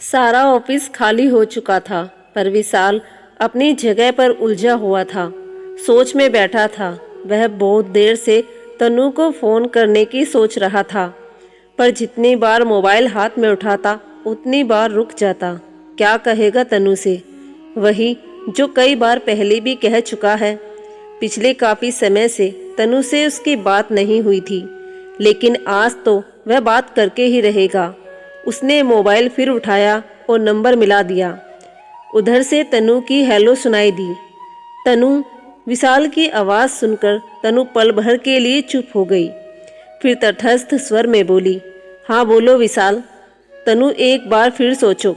सारा ऑफिस खाली हो चुका था, पर विशाल अपनी जगह पर उलझा हुआ था। सोच में बैठा था। वह बहुत देर से तनु को फोन करने की सोच रहा था, पर जितनी बार मोबाइल हाथ में उठाता उतनी बार रुक जाता। क्या कहेगा तनु से? वही जो कई बार पहले भी कह चुका है। पिछले काफी समय से तनु से उसकी बात नहीं हुई थी, लेकिन आज तो वह बात करके ही रहेगा। उसने मोबाइल फिर उठाया और नंबर मिला दिया। उधर से तनु की हेलो सुनाई दी। तनु। विशाल की आवाज़ सुनकर तनु पल भर के लिए चुप हो गई। फिर तटस्थ स्वर में बोली, हाँ बोलो विशाल। तनु, एक बार फिर सोचो,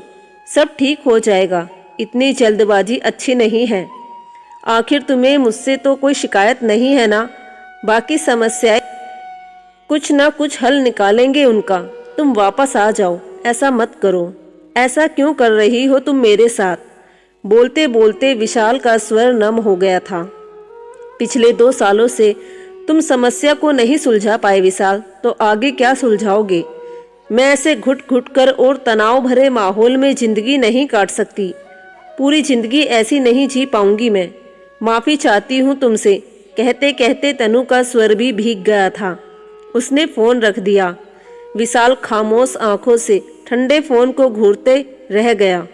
सब ठीक हो जाएगा। इतनी जल्दबाजी अच्छी नहीं है। आखिर तुम्हें मुझसे तो कोई शिकायत नहीं है ना? बाकी समस्याएं कुछ ना कुछ हल निकालेंगे उनका। तुम वापस आ जाओ, ऐसा मत करो। ऐसा क्यों कर रही हो तुम मेरे साथ? बोलते बोलते विशाल का स्वर नम हो गया था। पिछले 2 सालों से तुम समस्या को नहीं सुलझा पाए विशाल, तो आगे क्या सुलझाओगे? मैं ऐसे घुट घुट कर और तनाव भरे माहौल में जिंदगी नहीं काट सकती। पूरी जिंदगी ऐसी नहीं जी पाऊंगी मैं। माफ़ी चाहती हूँ तुमसे। कहते कहते तनु का स्वर भी भीग गया था। उसने फ़ोन रख दिया। विशाल खामोश आंखों से ठंडे फ़ोन को घूरते रह गया।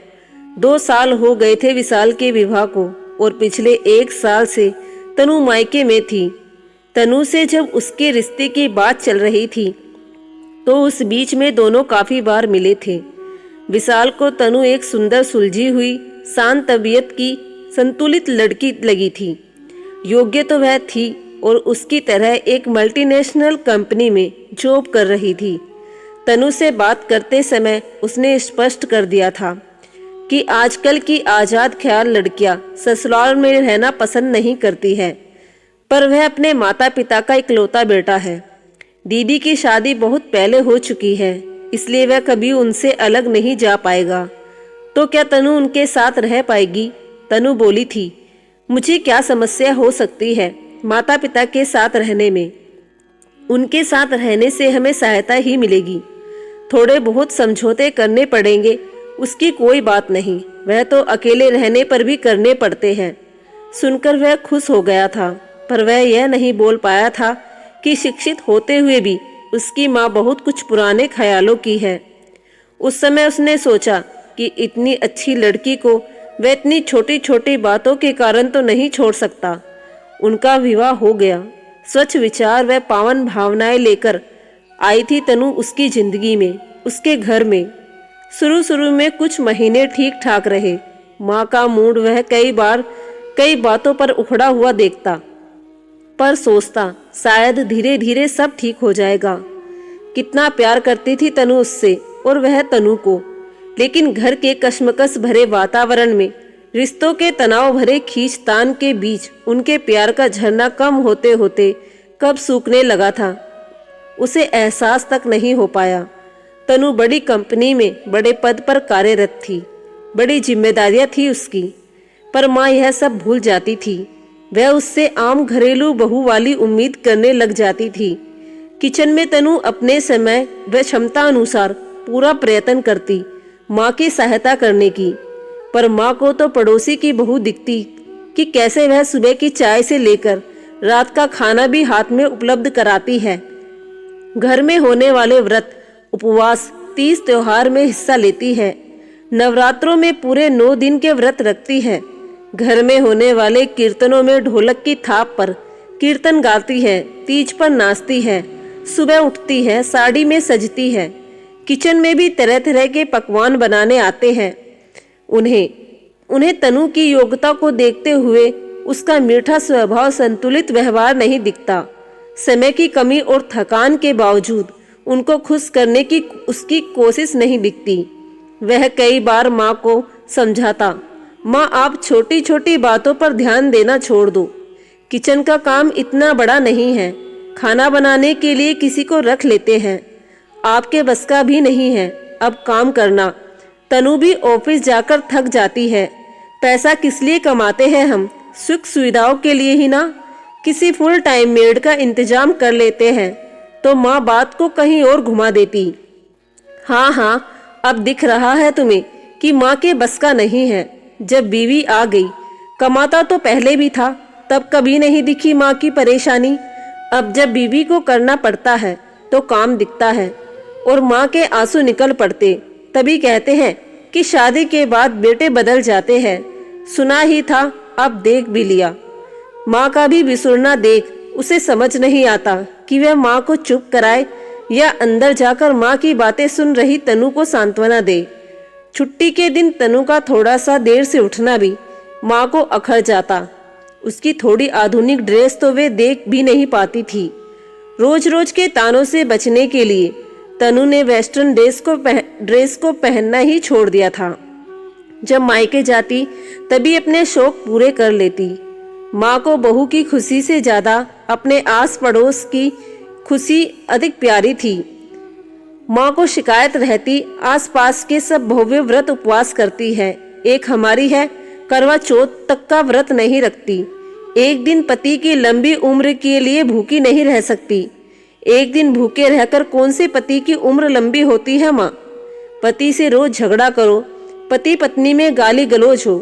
2 साल हो गए थे विशाल के विवाह को, और पिछले 1 साल से तनु मायके में थी। तनु से जब उसके रिश्ते की बात चल रही थी, तो उस बीच में दोनों काफ़ी बार मिले थे। विशाल को तनु एक सुंदर सुलझी हुई शांत तबीयत की संतुलित लड़की लगी थी। योग्य तो वह थी, और उसकी तरह एक मल्टीनेशनल कंपनी में जॉब कर रही थी। तनु से बात करते समय उसने स्पष्ट कर दिया था कि आजकल की आज़ाद ख्याल लड़कियां ससुराल में रहना पसंद नहीं करती है, पर वह अपने माता पिता का इकलौता बेटा है। दीदी की शादी बहुत पहले हो चुकी है, इसलिए वह कभी उनसे अलग नहीं जा पाएगा। तो क्या तनु उनके साथ रह पाएगी? तनु बोली थी, मुझे क्या समस्या हो सकती है माता पिता के साथ रहने में? उनके साथ रहने से हमें सहायता ही मिलेगी। थोड़े बहुत समझौते करने पड़ेंगे, उसकी कोई बात नहीं। वह तो अकेले रहने पर भी करने पड़ते हैं। सुनकर वह खुश हो गया था, पर वह यह नहीं बोल पाया था कि शिक्षित होते हुए भी उसकी माँ बहुत कुछ पुराने ख्यालों की है। उस समय उसने सोचा कि इतनी अच्छी लड़की को वह इतनी छोटी छोटी बातों के कारण तो नहीं छोड़ सकता। उनका विवाह हो गया। स्वच्छ विचार व पावन भावनाएं लेकर आई थी तनु उसकी जिंदगी में, उसके घर में। शुरू में कुछ महीने ठीक ठाक रहे। माँ का मूड वह कई बातों पर उखड़ा हुआ देखता, पर सोचता शायद धीरे धीरे सब ठीक हो जाएगा। कितना प्यार करती थी तनु उससे, और वह तनु को। लेकिन घर के कश्मकश भरे वातावरण में, रिश्तों के तनाव भरे खींचतान के बीच उनके प्यार का झरना कम होते होते कब सूखने लगा था, उसे एहसास तक नहीं हो पाया। तनु बड़ी कंपनी में बड़े पद पर कार्यरत थी। बड़ी जिम्मेदारियां थी उसकी, पर माँ यह सब भूल जाती थी। वह उससे आम घरेलू बहू वाली उम्मीद करने लग जाती थी। किचन में तनु अपने समय व क्षमता अनुसार पूरा प्रयत्न करती माँ की सहायता करने की, पर माँ को तो पड़ोसी की बहू दिखती कि कैसे वह सुबह की चाय से लेकर रात का खाना भी हाथ में उपलब्ध कराती है। घर में होने वाले व्रत उपवास, तीज त्योहार में हिस्सा लेती है। नवरात्रों में पूरे 9 दिन के व्रत रखती है। घर में होने वाले कीर्तनों में ढोलक की थाप पर कीर्तन गाती है। तीज पर नाचती है। सुबह उठती है, साड़ी में सजती है। किचन में भी तरह तरह के पकवान बनाने आते हैं। उन्हें तनु की योग्यता को देखते हुए उसका मीठा स्वभाव, संतुलित व्यवहार नहीं दिखता। समय की कमी और थकान के बावजूद उनको खुश करने की उसकी कोशिश नहीं दिखती। वह कई बार माँ को समझाता, माँ आप छोटी छोटी बातों पर ध्यान देना छोड़ दो। किचन का काम इतना बड़ा नहीं है। खाना बनाने के लिए किसी को रख लेते हैं। आपके बस का भी नहीं है अब काम करना। तनु भी ऑफिस जाकर थक जाती है। पैसा किस लिए कमाते हैं हम? सुख सुविधाओं के लिए ही ना। किसी फुल टाइम मेड का इंतजाम कर लेते हैं। तो माँ बात को कहीं और घुमा देती। हाँ, अब दिख रहा है तुम्हें कि माँ के बस का नहीं है। जब बीवी आ गई, कमाता तो पहले भी था, तब कभी नहीं दिखी माँ की परेशानी। अब जब बीवी को करना पड़ता है तो काम दिखता है और माँ के आंसू निकल पड़ते। तभी कहते हैं कि शादी के बाद बेटे बदल जाते हैं। सुना ही था, अब देख भी लिया। माँ का भी बिसुरना देख उसे समझ नहीं आता कि वह माँ को चुप कराए या अंदर जाकर माँ की बातें सुन रही तनु को सांत्वना दे। छुट्टी के दिन तनु का थोड़ा सा देर से उठना भी माँ को अखर जाता। उसकी थोड़ी आधुनिक ड्रेस तो वे देख भी नहीं पाती थी। रोज रोज के तानों से बचने के लिए तनु ने वेस्टर्न ड्रेस को पहनना ही छोड़ दिया था। जब मायके जाती तभी अपने शौक पूरे कर लेती। माँ को बहू की खुशी से ज्यादा अपने आस पड़ोस की खुशी अधिक प्यारी थी। माँ को शिकायत रहती, आसपास के सब भव्य व्रत उपवास करती है, एक हमारी है करवा चौथ तक का व्रत नहीं रखती। एक दिन पति की लंबी उम्र के लिए भूखी नहीं रह सकती। एक दिन भूखे रहकर कौन से पति की उम्र लंबी होती है माँ। पति से रोज झगड़ा करो, पति पत्नी में गाली गलौज हो,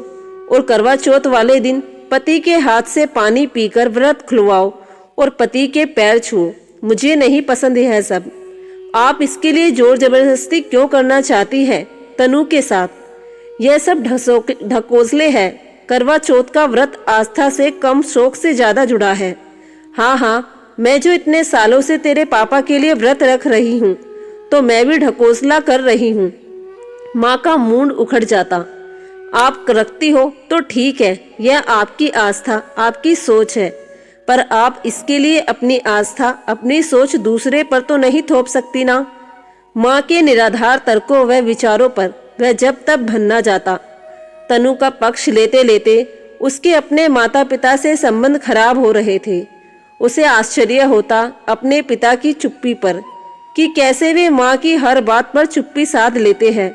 और करवा चौथ वाले दिन पति के हाथ से पानी पीकर व्रत खुलवाओ और पति के पैर छुओ। मुझे नहीं पसंद यह सब। आप इसके लिए जोर जबरदस्ती क्यों करना चाहती है तनु के साथ? यह सब ढकोसले है। करवा चौथ का व्रत आस्था से कम, शौक से ज्यादा जुड़ा है। हाँ हाँ, मैं जो इतने सालों से तेरे पापा के लिए व्रत रख रही हूँ, तो मैं भी ढकोसला कर रही हूँ। माँ का मूड उखड़ जाता। आप रखती हो तो ठीक है, यह आपकी आस्था, आपकी सोच है, पर आप इसके लिए अपनी आस्था, अपनी सोच दूसरे पर तो नहीं थोप सकती ना। माँ के निराधार तर्कों व विचारों पर वह जब तब भन्ना जाता। तनु का पक्ष लेते लेते उसके अपने माता पिता से संबंध खराब हो रहे थे। उसे आश्चर्य होता अपने पिता की चुप्पी पर कि कैसे वे माँ की हर बात पर चुप्पी साध लेते हैं।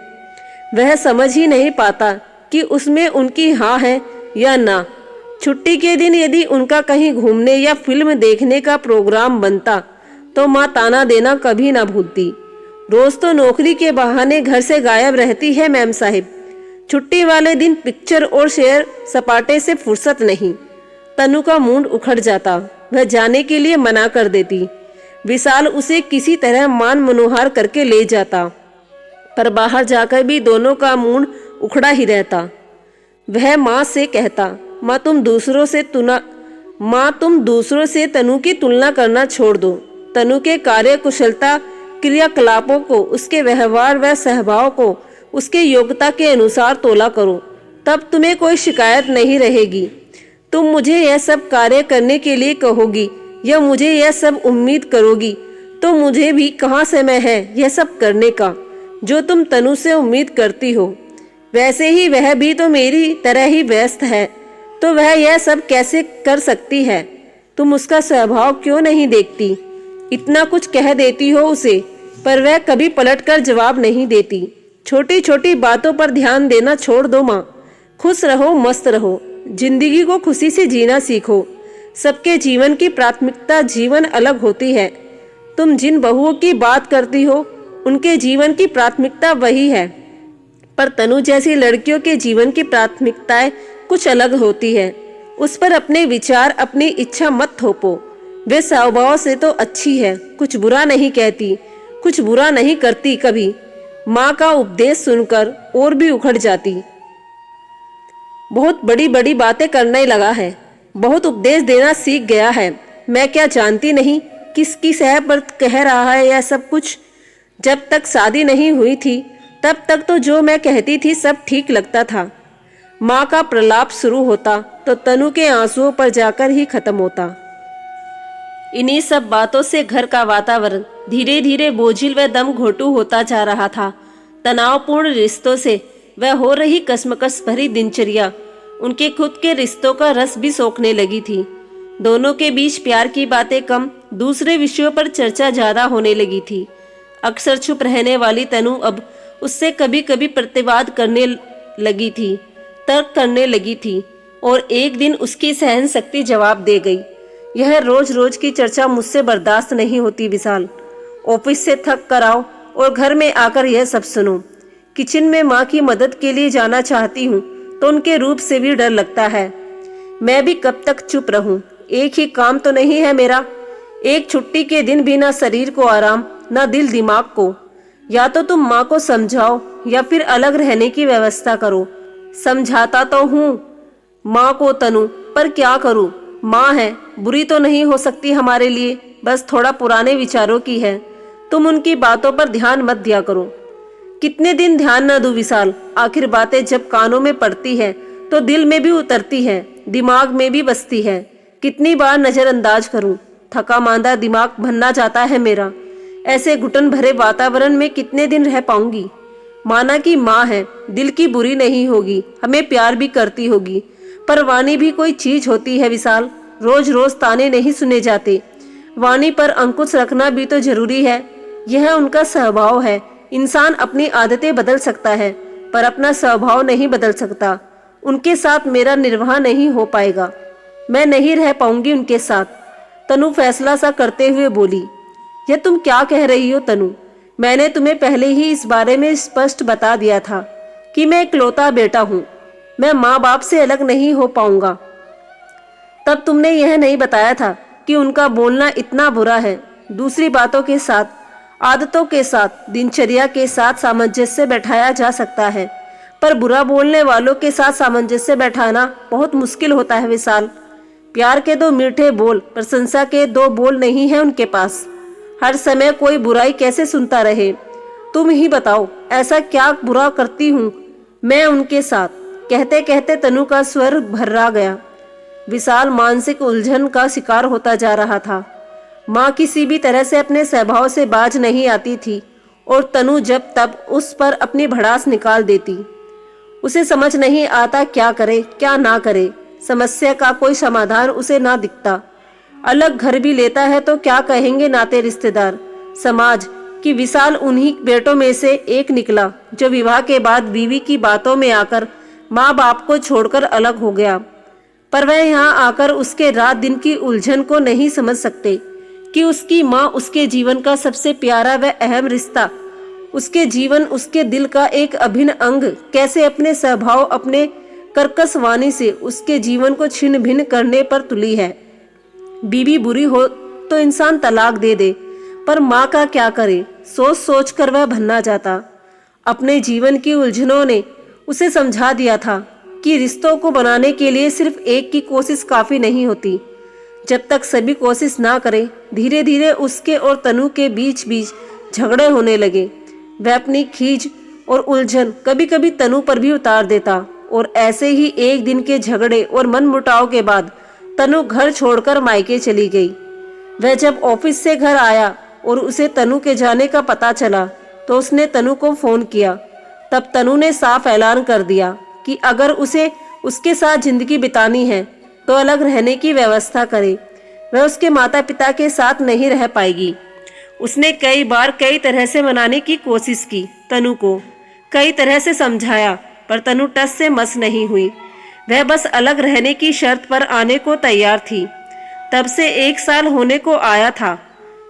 वह समझ ही नहीं पाता कि उसमें उनकी हाँ है या ना। छुट्टी के दिन यदि उनका कहीं घूमने या फिल्म देखने का प्रोग्राम बनता तो माँ ताना देना कभी ना भूलती। रोज तो नौकरी के बहाने घर से गायब रहती है मैम साहिब। छुट्टी वाले दिन पिक्चर और शेर सपाटे से फुर्सत नहीं। तनु का मूड उखड़ जाता। वह जाने के लिए मना कर देती। विशाल उसे किसी तरह मान मनोहार करके ले जाता, पर बाहर जाकर भी दोनों का मूड उखड़ा ही रहता। वह माँ से कहता, माँ तुम दूसरों से तनु की तुलना करना छोड़ दो। तनु के कार्य कुशलता, क्रियाकलापों को, उसके व्यवहार व स्वभाव को उसके योग्यता के अनुसार तोला करो, तब तुम्हें कोई शिकायत नहीं रहेगी। तुम मुझे यह सब कार्य करने के लिए कहोगी या मुझे यह सब उम्मीद करोगी तो मुझे भी कहाँ समय है यह सब करने का जो तुम तनु से उम्मीद करती हो। वैसे ही वह भी तो मेरी तरह ही व्यस्त है, तो वह यह सब कैसे कर सकती है? तुम उसका स्वभाव क्यों नहीं देखती? इतना कुछ कह देती हो उसे, पर वह कभी पलटकर जवाब नहीं देती। छोटी छोटी बातों पर ध्यान देना छोड़ दो माँ। खुश रहो, मस्त रहो, जिंदगी को खुशी से जीना सीखो। सबके जीवन की प्राथमिकता जीवन अलग होती है। तुम जिन बहुओं की बात करती हो उनके जीवन की प्राथमिकता वही है, पर तनु जैसी लड़कियों के जीवन की प्राथमिकताएं कुछ अलग होती है। उस पर अपने विचार, अपनी इच्छा मत थोपो। वे स्वभाव से तो अच्छी है, कुछ बुरा नहीं कहती, कुछ बुरा नहीं करती कभी। माँ का उपदेश सुनकर और भी उखड़ जाती। बहुत बड़ी बड़ी बातें करने लगा है, बहुत उपदेश देना सीख गया है। मैं क्या जानती नहीं किसकी सह पर कह रहा है यह सब कुछ। जब तक शादी नहीं हुई थी तब तक तो जो मैं कहती थी सब ठीक लगता था। माँ का प्रलाप शुरू होता तो तनु के आंसुओं पर जाकर ही खत्म होता। इन्हीं सब बातों से घर का वातावरण धीरे धीरे बोझिल व दम घोटू होता जा रहा था। तनावपूर्ण रिश्तों से वह हो रही कसमकस भरी दिनचर्या उनके खुद के रिश्तों का रस भी सोखने लगी थी। दोनों के बीच प्यार की बातें कम, दूसरे विषयों पर चर्चा ज्यादा होने लगी थी। अक्सर चुप रहने वाली तनु अब उससे कभी कभी प्रतिवाद करने लगी थी, तर्क करने लगी थी, और एक दिन उसकी सहन शक्ति जवाब दे गई। यह रोज रोज की चर्चा मुझसे बर्दाश्त नहीं होती विशाल। ऑफिस से थक कर आओ और घर में आकर यह सब सुनो। किचन में माँ की मदद के लिए जाना चाहती हूँ तो उनके रूप से भी डर लगता है। मैं भी कब तक चुप रहूं? एक ही काम तो नहीं है मेरा। एक छुट्टी के दिन भी ना शरीर को आराम, ना दिल दिमाग को। या तो तुम माँ को समझाओ या फिर अलग रहने की व्यवस्था करो। समझाता तो हूँ माँ को तनु, पर क्या करूँ? माँ है, बुरी तो नहीं हो सकती हमारे लिए, बस थोड़ा पुराने विचारों की है। तुम उनकी बातों पर ध्यान मत दिया करो। कितने दिन ध्यान न दूं विशाल? आखिर बातें जब कानों में पड़ती है तो दिल में भी उतरती है, दिमाग में भी बसती है। कितनी बार नजरअंदाज करूं? थका मांदा दिमाग भन्ना जाता है मेरा। ऐसे घुटन भरे वातावरण में कितने दिन रह पाऊंगी? माना कि माँ है, दिल की बुरी नहीं होगी, हमें प्यार भी करती होगी, पर वाणी भी कोई चीज होती है विशाल। रोज रोज ताने नहीं सुने जाते। वाणी पर अंकुश रखना भी तो जरूरी है। यह उनका स्वभाव है। इंसान अपनी आदतें बदल सकता है, पर अपना स्वभाव नहीं बदल सकता। उनके साथ मेरा निर्वाह नहीं हो पाएगा। मैं नहीं रह पाऊंगी उनके साथ। तनु फैसला सा करते हुए बोली। यह तुम क्या कह रही हो तनु? मैंने तुम्हें पहले ही इस बारे में स्पष्ट बता दिया था कि मैं इकलौता बेटा हूँ। मैं माँ बाप से अलग नहीं हो पाऊंगा। तब तुमने यह नहीं बताया था कि उनका बोलना इतना बुरा है। दूसरी बातों के साथ, आदतों के साथ, दिनचर्या के साथ सामंजस्य बैठाया जा सकता है, पर बुरा बोलने वालों के साथ सामंजस्य बैठाना बहुत मुश्किल होता है विशाल। प्यार के दो मीठे बोल, प्रशंसा के दो बोल नहीं है उनके पास। हर समय कोई बुराई कैसे सुनता रहे? तुम ही बताओ, ऐसा क्या बुरा करती हूँ मैं उनके साथ? कहते कहते तनु का स्वर भर्रा गया। विशाल मानसिक उलझन का शिकार होता जा रहा था। माँ किसी भी तरह से अपने स्वभाव से बाज नहीं आती थी और तनु जब तब उस पर अपनी भड़ास निकाल देती। उसे समझ नहीं आता क्या करे क्या ना करे। समस्या का कोई समाधान उसे ना दिखता। अलग घर भी लेता है तो क्या कहेंगे नाते रिश्तेदार, समाज कि विशाल उन्हीं बेटों में से एक निकला जो विवाह के बाद बीवी की बातों में आकर माँ बाप को छोड़कर अलग हो गया। पर वह यहाँ आकर उसके रात दिन की उलझन को नहीं समझ सकते कि उसकी माँ उसके जीवन का सबसे प्यारा व अहम रिश्ता, उसके जीवन, उसके दिल का एक अभिन्न अंग कैसे अपने स्वभाव, अपने कर्कश वाणी से उसके जीवन को छिन्न भिन्न करने पर तुली है। बीवी बुरी हो तो इंसान तलाक दे दे, पर माँ का क्या करे? सोच सोच कर वह भन्ना जाता। अपने जीवन की उलझनों ने उसे समझा दिया था कि रिश्तों को बनाने के लिए सिर्फ एक की कोशिश काफी नहीं होती। जब तक सभी कोशिश ना करें, धीरे धीरे उसके और तनु के बीच बीच झगड़े होने लगे। वह अपनी खींच और उलझन कभी कभी तनु पर भी उतार देता और ऐसे ही एक दिन के झगड़े और मनमुटाव के बाद तनु घर छोड़कर मायके चली गई। वह जब ऑफिस से घर आया और उसे तनु के जाने का पता चला तो उसने तनु को फोन किया। तब तनु ने साफ ऐलान कर दिया कि अगर उसे उसके साथ जिंदगी बितानी है तो अलग रहने की व्यवस्था करे। वह उसके माता पिता के साथ नहीं रह पाएगी। उसने कई बार कई तरह से मनाने की कोशिश की, तनु को कई तरह से समझाया, पर तनु टस से मस नहीं हुई। वह बस अलग रहने की शर्त पर आने को तैयार थी। तब से 1 साल होने को आया था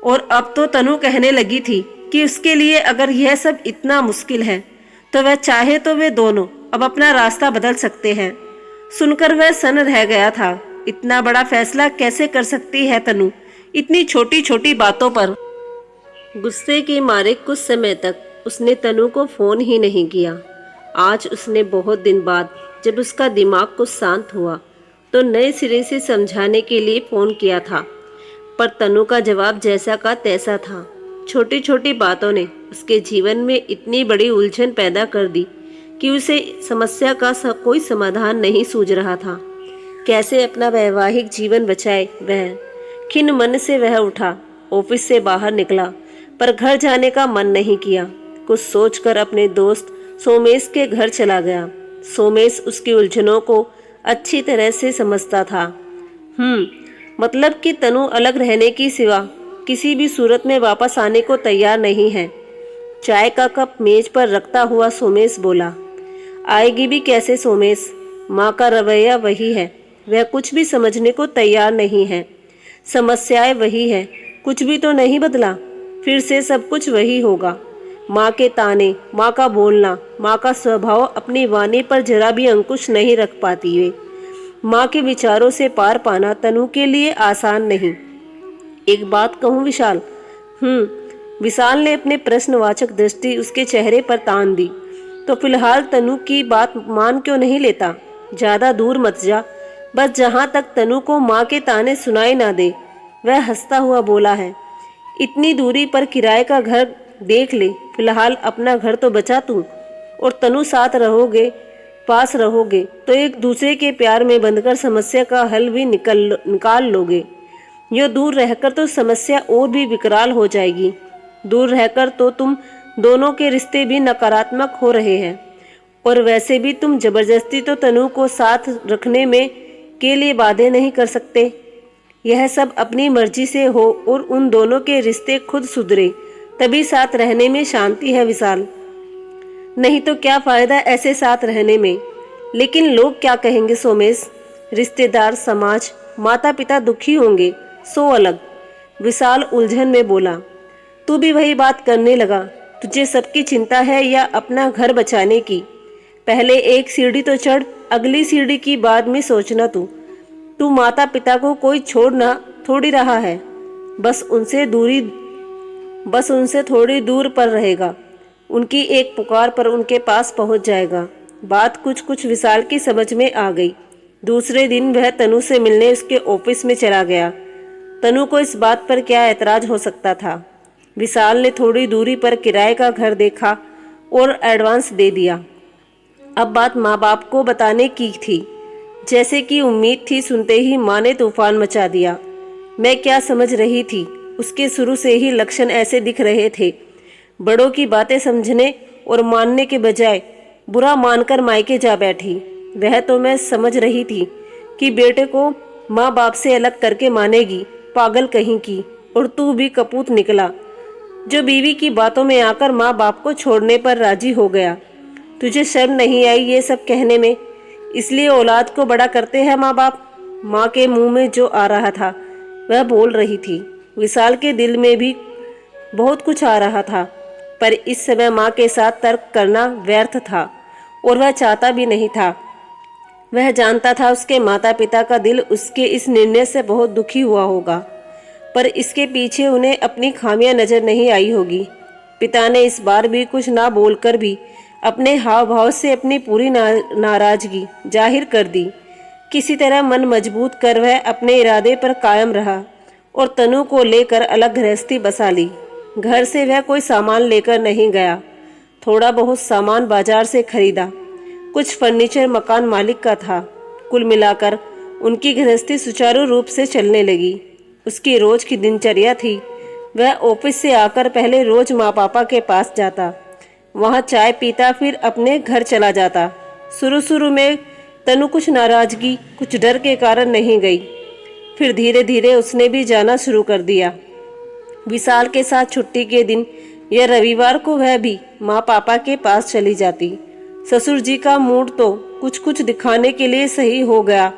और अब तो तनु कहने लगी थी कि उसके लिए अगर यह सब इतना मुश्किल है तो वह चाहे तो वे दोनों अब अपना रास्ता बदल सकते हैं। सुनकर वह सन्न रह गया था। इतना बड़ा फैसला कैसे कर सकती है तनु, इतनी छोटी छोटी बातों पर? गुस्से के मारे कुछ समय तक उसने तनु को फोन ही नहीं किया। आज उसने बहुत दिन बाद जब उसका दिमाग कुछ शांत हुआ तो नए सिरे से समझाने के लिए फ़ोन किया था, पर तनु का जवाब जैसा का तैसा था। छोटी छोटी बातों ने उसके जीवन में इतनी बड़ी उलझन पैदा कर दी कि उसे समस्या का कोई समाधान नहीं सूझ रहा था। कैसे अपना वैवाहिक जीवन बचाए? वह खिन्न मन से वह उठा, ऑफिस से बाहर निकला, पर घर जाने का मन नहीं किया। कुछ सोचकर अपने दोस्त सोमेश के घर चला गया। सोमेश उसकी उलझनों को अच्छी तरह से समझता था। मतलब कि तनु अलग रहने की सिवा किसी भी सूरत में वापस आने को तैयार नहीं है। चाय का कप मेज पर रखता हुआ सोमेश बोला, आएगी भी कैसे सोमेश? माँ का रवैया वही है, वह कुछ भी समझने को तैयार नहीं है। समस्याएं वही है, कुछ भी तो नहीं बदला। फिर से सब कुछ वही होगा। माँ के ताने, माँ का बोलना, माँ का स्वभाव अपनी वाणी पर जरा भी अंकुश नहीं रख पाती वे। माँ के विचारों से पार पाना तनु के लिए आसान नहीं। एक बात कहूँ विशाल? विशाल ने अपने प्रश्नवाचक दृष्टि उसके चेहरे पर तान दी। तो फिलहाल तनु की बात मान क्यों नहीं लेता? ज्यादा दूर मत जा, बस जहां तक तनु को माँ के ताने सुनाई ना दे। वह हंसता हुआ बोला है, इतनी दूरी पर किराए का घर देख ले, फिलहाल अपना घर तो बचा तू। और तनु साथ रहोगे, पास रहोगे तो एक दूसरे के प्यार में बंधकर समस्या का हल भी निकाल लोगे। यो दूर रहकर तो समस्या और भी विकराल हो जाएगी। दूर रहकर तो तुम दोनों के रिश्ते भी नकारात्मक हो रहे हैं। और वैसे भी तुम जबरदस्ती तो तनु को साथ रखने में के लिए बाध्य नहीं कर सकते। यह सब अपनी मर्जी से हो और उन दोनों के रिश्ते खुद सुधरे, तभी साथ रहने में शांति है विशाल। नहीं तो क्या फायदा ऐसे साथ रहने में। लेकिन लोग क्या कहेंगे सोमेश? रिश्तेदार, समाज, माता पिता दुखी होंगे, सो अलग। विशाल उलझन में बोला, तू भी वही बात करने लगा। तुझे सबकी चिंता है या अपना घर बचाने की? पहले एक सीढ़ी तो चढ़, अगली सीढ़ी की बाद में सोचना। तू माता पिता को कोई छोड़ना थोड़ी रहा है, बस उनसे थोड़ी दूर पर रहेगा। उनकी एक पुकार पर उनके पास पहुंच जाएगा। बात कुछ विशाल की समझ में आ गई। दूसरे दिन वह तनु से मिलने उसके ऑफिस में चला गया। तनु को इस बात पर क्या एतराज हो सकता था? विशाल ने थोड़ी दूरी पर किराए का घर देखा और एडवांस दे दिया। अब बात माँ बाप को बताने की थी। जैसे कि उम्मीद थी, सुनते ही माँ ने तूफान मचा दिया। मैं क्या समझ रही थी? उसके शुरू से ही लक्षण ऐसे दिख रहे थे। बड़ों की बातें समझने और मानने के बजाय बुरा मानकर मायके जा बैठी। वह तो मैं समझ रही थी कि बेटे को माँ बाप से अलग करके मानेगी, पागल कहीं की। और तू भी कपूत निकला, जो बीवी की बातों में आकर माँ बाप को छोड़ने पर राजी हो गया। तुझे शर्म नहीं आई ये सब कहने में? इसलिए औलाद को बड़ा करते हैं माँ बाप। माँ के मुंह में जो आ रहा था वह बोल रही थी। विशाल के दिल में भी बहुत कुछ आ रहा था, पर इस समय माँ के साथ तर्क करना व्यर्थ था और वह चाहता भी नहीं था। वह जानता था उसके माता पिता का दिल उसके इस निर्णय से बहुत दुखी हुआ होगा, पर इसके पीछे उन्हें अपनी खामियां नजर नहीं आई होगी। पिता ने इस बार भी कुछ ना बोलकर भी अपने हाव भाव से अपनी पूरी नाराजगी जाहिर कर दी। किसी तरह मन मजबूत कर वह अपने इरादे पर कायम रहा और तनु को लेकर अलग गृहस्थी बसा ली। घर से वह कोई सामान लेकर नहीं गया। थोड़ा बहुत सामान बाजार से खरीदा। कुछ फर्नीचर मकान मालिक का था। कुल मिलाकर उनकी गृहस्थी सुचारू रूप से चलने लगी। उसकी रोज की दिनचर्या थी, वह ऑफिस से आकर पहले रोज माँ पापा के पास जाता, वहाँ चाय पीता, फिर अपने घर चला जाता। शुरू में तनु कुछ नाराजगी, कुछ डर के कारण नहीं गई। फिर धीरे धीरे उसने भी जाना शुरू कर दिया। विशाल के साथ छुट्टी के दिन या रविवार को वह भी माँ पापा के पास चली जाती। ससुर जी का मूड तो कुछ दिखाने के लिए सही हो गया,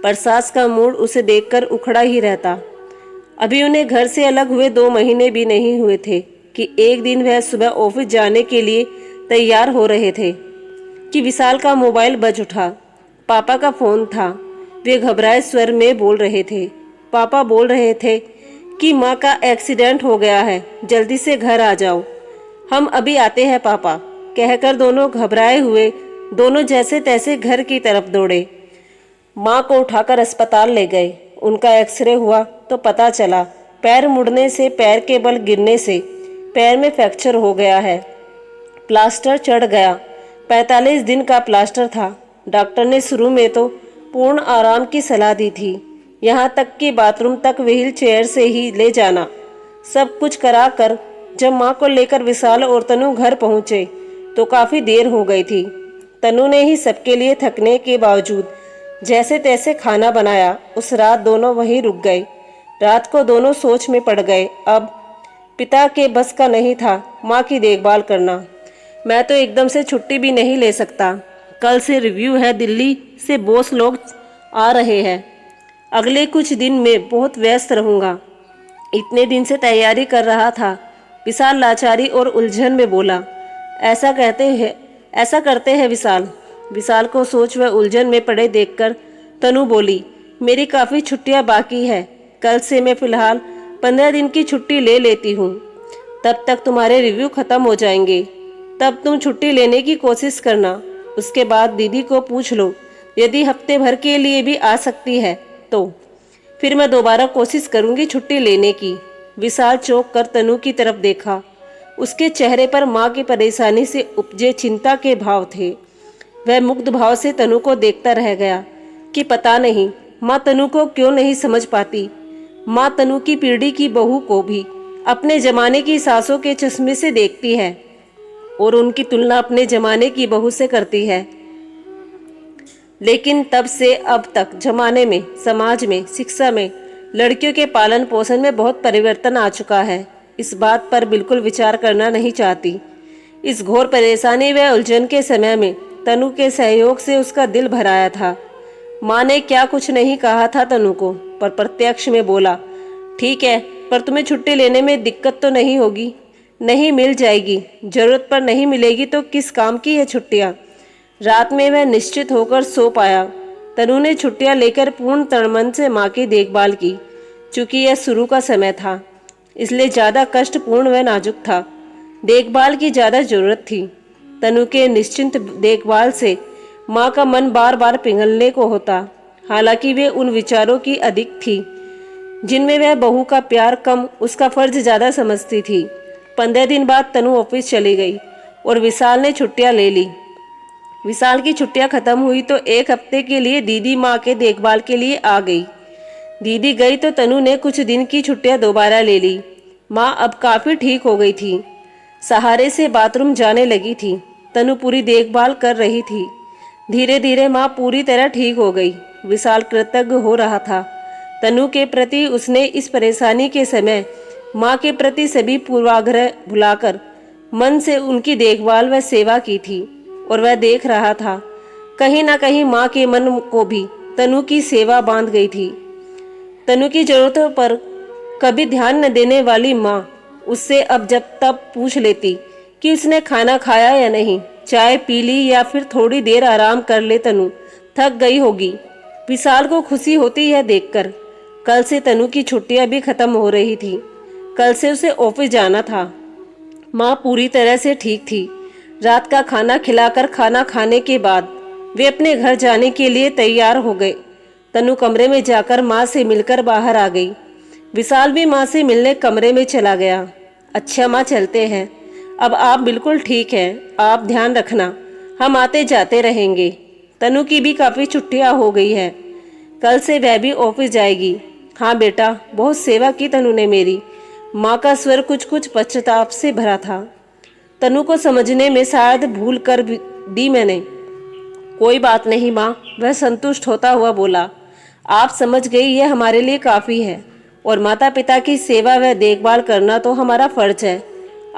पर सास का मूड उसे देखकर उखड़ा ही रहता। अभी उन्हें घर से अलग हुए 2 महीने भी नहीं हुए थे कि एक दिन वह सुबह ऑफिस जाने के लिए तैयार हो रहे थे कि विशाल का मोबाइल बज उठा। पापा का फोन था। वे घबराए स्वर में बोल रहे थे। पापा बोल रहे थे कि माँ का एक्सीडेंट हो गया है, जल्दी से घर आ जाओ। हम अभी आते हैं पापा, कहकर दोनों घबराए हुए दोनों जैसे तैसे घर की तरफ दौड़े। माँ को उठाकर अस्पताल ले गए। उनका एक्सरे हुआ तो पता चला पैर मुड़ने से, पैर के बल गिरने से पैर में फ्रैक्चर हो गया है। प्लास्टर चढ़ गया। 45 दिन का प्लास्टर था। डॉक्टर ने शुरू में तो पूर्ण आराम की सलाह दी थी, यहाँ तक कि बाथरूम तक व्हील चेयर से ही ले जाना। सब कुछ करा कर जब माँ को लेकर विशाल और तनु घर पहुँचे तो काफ़ी देर हो गई थी। तनु ने ही सबके लिए थकने के बावजूद जैसे तैसे खाना बनाया। उस रात दोनों वहीं रुक गए। रात को दोनों सोच में पड़ गए। अब पिता के बस का नहीं था माँ की देखभाल करना। मैं तो एकदम से छुट्टी भी नहीं ले सकता। कल से रिव्यू है, दिल्ली से बॉस लोग आ रहे हैं। अगले कुछ दिन में बहुत व्यस्त रहूँगा। इतने दिन से तैयारी कर रहा था, विशाल लाचारी और उलझन में बोला। ऐसा करते हैं विशाल। विशाल को सोच व उलझन में पड़े देखकर तनु बोली, मेरी काफ़ी छुट्टियां बाकी है। कल से मैं फ़िलहाल 15 दिन की छुट्टी ले लेती हूँ। तब तक तुम्हारे रिव्यू ख़त्म हो जाएंगे। तब तुम छुट्टी लेने की कोशिश करना। उसके बाद दीदी को पूछ लो, यदि हफ्ते भर के लिए भी आ सकती है तो फिर मैं दोबारा कोशिश करूँगी छुट्टी लेने की। विशाल चौंक कर तनु की तरफ देखा। उसके चेहरे पर माँ की परेशानी से उपजे चिंता के भाव थे। वह मुग्ध भाव से तनु को देखता रह गया कि पता नहीं माँ तनु को क्यों नहीं समझ पाती। माँ तनु की पीढ़ी की बहू को भी अपने जमाने की सासों के चश्मे से देखती है और उनकी तुलना अपने जमाने की बहू से करती है। लेकिन तब से अब तक जमाने में, समाज में, शिक्षा में, लड़कियों के पालन पोषण में बहुत परिवर्तन आ चुका है। इस बात पर बिल्कुल विचार करना नहीं चाहती। इस घोर परेशानी व उलझन के समय में तनु के सहयोग से उसका दिल भर आया था। माँ ने क्या कुछ नहीं कहा था तनु को, पर प्रत्यक्ष में बोला, ठीक है, पर तुम्हें छुट्टी लेने में दिक्कत तो नहीं होगी? नहीं, मिल जाएगी। जरूरत पर नहीं मिलेगी तो किस काम की है छुट्टियाँ? रात में वह निश्चित होकर सो पाया। तनु ने छुट्टियाँ लेकर पूर्ण तनमन से माँ की देखभाल की। चूँकि यह शुरू का समय था, इसलिए ज़्यादा कष्टपूर्ण व नाजुक था। देखभाल की ज़्यादा जरूरत थी। तनु के निश्चिंत देखभाल से माँ का मन बार बार पिघलने को होता। हालांकि वे उन विचारों की अधिक थी जिनमें वह बहू का प्यार कम, उसका फर्ज ज़्यादा समझती थी। 15 दिन बाद तनु ऑफिस चली गई और विशाल ने छुट्टियाँ ले ली। विशाल की छुट्टियाँ खत्म हुई तो 1 हफ्ते के लिए दीदी माँ के देखभाल के लिए आ गई। दीदी गई तो तनु ने कुछ दिन की छुट्टियाँ दोबारा ले ली। माँ अब काफ़ी ठीक हो गई थी। सहारे से बाथरूम जाने लगी थी। तनु पूरी देखभाल कर रही थी। धीरे धीरे माँ पूरी तरह ठीक हो गई। विशाल कृतज्ञ हो रहा था तनु के प्रति। उसने इस परेशानी के समय माँ के प्रति सभी पूर्वाग्रह भुलाकर मन से उनकी देखभाल व सेवा की थी और वह देख रहा था कहीं ना कहीं माँ के मन को भी तनु की सेवा बांध गई थी। तनु की जरूरतों पर कभी ध्यान न देने वाली माँ उससे अब जब तब पूछ लेती कि उसने खाना खाया या नहीं, चाय पी ली या फिर थोड़ी देर आराम कर ले, तनु थक गई होगी। विशाल को खुशी होती है देखकर। कल से तनु की छुट्टियां भी खत्म हो रही थी। कल से उसे ऑफिस जाना था। माँ पूरी तरह से ठीक थी। रात का खाना खिलाकर खाना खाने के बाद वे अपने घर जाने के लिए तैयार हो गए। तनु कमरे में जाकर माँ से मिलकर बाहर आ गई। विशाल भी माँ से मिलने कमरे में चला गया। अच्छा माँ, चलते हैं। अब आप बिल्कुल ठीक हैं। आप ध्यान रखना, हम आते जाते रहेंगे। तनु की भी काफ़ी छुट्टियाँ हो गई है। कल से वह भी ऑफिस जाएगी। हाँ बेटा, बहुत सेवा की तनु ने मेरी। माँ का स्वर कुछ कुछ पश्चाताप से भरा था। तनु को समझने में शायद भूल कर दी मैंने। कोई बात नहीं माँ, वह संतुष्ट होता हुआ बोला। आप समझ गई, यह हमारे लिए काफ़ी है और माता पिता की सेवा व देखभाल करना तो हमारा फर्ज है।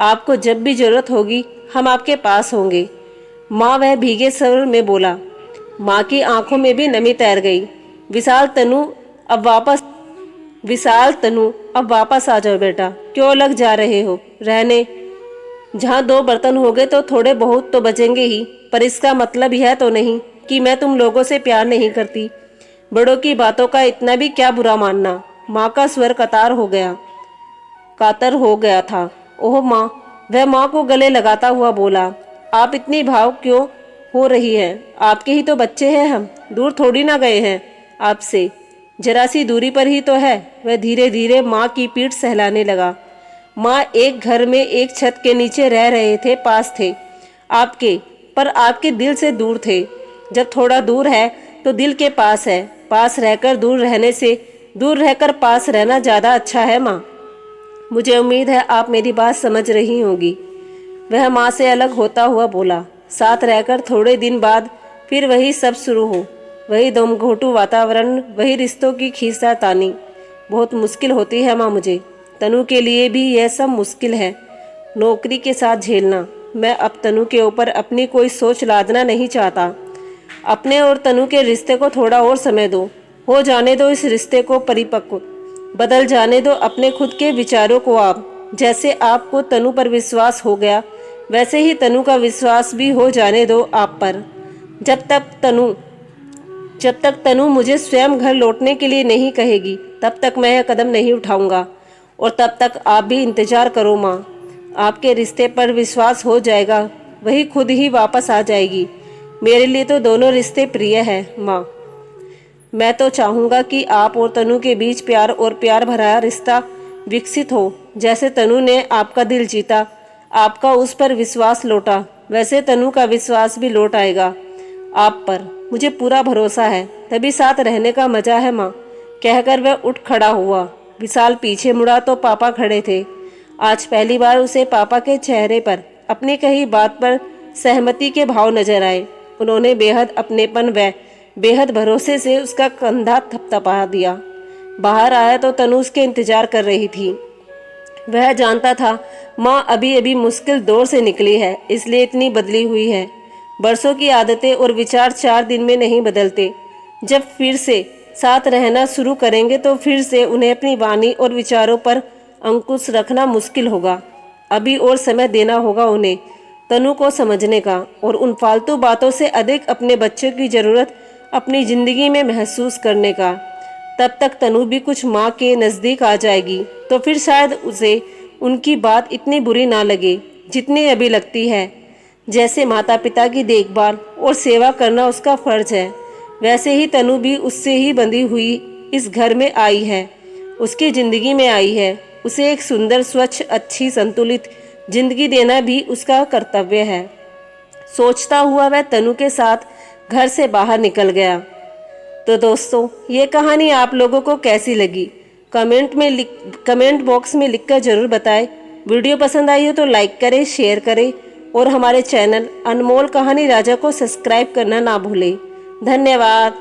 आपको जब भी जरूरत होगी हम आपके पास होंगे। माँ वह भीगे स्वर में बोला। माँ की आंखों में भी नमी तैर गई। विशाल तनु अब वापस आ जाओ बेटा। क्यों लग जा रहे हो? रहने। जहाँ 2 बर्तन हो गए तो थोड़े बहुत तो बचेंगे ही, पर इसका मतलब यह तो नहीं कि मैं तुम लोगों से प्यार नहीं करती। बड़ों की बातों का इतना भी क्या बुरा मानना। माँ का स्वर कातर हो गया था। ओह माँ, वह माँ को गले लगाता हुआ बोला। आप इतनी भाव क्यों हो रही हैं? आपके ही तो बच्चे हैं हम, दूर थोड़ी ना गए हैं आपसे, जरा सी दूरी पर ही तो है। वह धीरे धीरे माँ की पीठ सहलाने लगा। माँ एक घर में एक छत के नीचे रह रहे थे, पास थे आपके, पर आपके दिल से दूर थे। जब थोड़ा दूर है तो दिल के पास है। पास रहकर दूर रहने से दूर रहकर पास रहना ज़्यादा अच्छा है माँ। मुझे उम्मीद है आप मेरी बात समझ रही होंगी। वह माँ से अलग होता हुआ बोला। साथ रहकर थोड़े दिन बाद फिर वही सब शुरू हो, वही दमघोटू वातावरण, वही रिश्तों की खींचातानी। बहुत मुश्किल होती है माँ मुझे। तनु के लिए भी यह सब मुश्किल है, नौकरी के साथ झेलना। मैं अब तनु के ऊपर अपनी कोई सोच लादना नहीं चाहता। अपने और तनु के रिश्ते को थोड़ा और समय दो, हो जाने दो इस रिश्ते को परिपक्व, बदल जाने दो अपने खुद के विचारों को। आप जैसे आपको तनु पर विश्वास हो गया, वैसे ही तनु का विश्वास भी हो जाने दो आप पर। जब तक तनु मुझे स्वयं घर लौटने के लिए नहीं कहेगी, तब तक मैं यह कदम नहीं उठाऊंगा। और तब तक आप भी इंतजार करो माँ। आपके रिश्ते पर विश्वास हो जाएगा, वही खुद ही वापस आ जाएगी। मेरे लिए तो दोनों रिश्ते प्रिय हैं माँ। मैं तो चाहूँगा कि आप और तनु के बीच प्यार और प्यार भरा रिश्ता विकसित हो। जैसे तनु ने आपका दिल जीता, आपका उस पर विश्वास लौटा, वैसे तनु का विश्वास भी लौट आएगा आप पर। मुझे पूरा भरोसा है, तभी साथ रहने का मजा है माँ। कहकर वह उठ खड़ा हुआ। विशाल पीछे मुड़ा तो पापा खड़े थे। आज पहली बार उसे पापा के चेहरे पर अपनी कही बात पर सहमति के भाव नजर आए। उन्होंने बेहद अपनेपन व बेहद भरोसे से उसका कंधा थपथपा दिया। बाहर आया तो तनु उसके इंतजार कर रही थी। वह जानता था माँ अभी अभी मुश्किल दौर से निकली है, इसलिए इतनी बदली हुई है। बरसों की आदतें और विचार 4 दिन में नहीं बदलते। जब फिर से साथ रहना शुरू करेंगे तो फिर से उन्हें अपनी वाणी और विचारों पर अंकुश रखना मुश्किल होगा। अभी और समय देना होगा उन्हें तनु को समझने का, और उन फालतू बातों से अधिक अपने बच्चों की ज़रूरत अपनी ज़िंदगी में महसूस करने का। तब तक तनु भी कुछ माँ के नज़दीक आ जाएगी, तो फिर शायद उसे उनकी बात इतनी बुरी ना लगे जितनी अभी लगती है। जैसे माता पिता की देखभाल और सेवा करना उसका फर्ज है, वैसे ही तनु भी उससे ही बंधी हुई इस घर में आई है, उसकी ज़िंदगी में आई है। उसे एक सुंदर, स्वच्छ, अच्छी, संतुलित जिंदगी देना भी उसका कर्तव्य है। सोचता हुआ वह तनु के साथ घर से बाहर निकल गया। तो दोस्तों, ये कहानी आप लोगों को कैसी लगी कमेंट बॉक्स में लिखकर ज़रूर बताएं। वीडियो पसंद आई हो तो लाइक करें, शेयर करें और हमारे चैनल अनमोल कहानी राजा को सब्सक्राइब करना ना भूलें। धन्यवाद।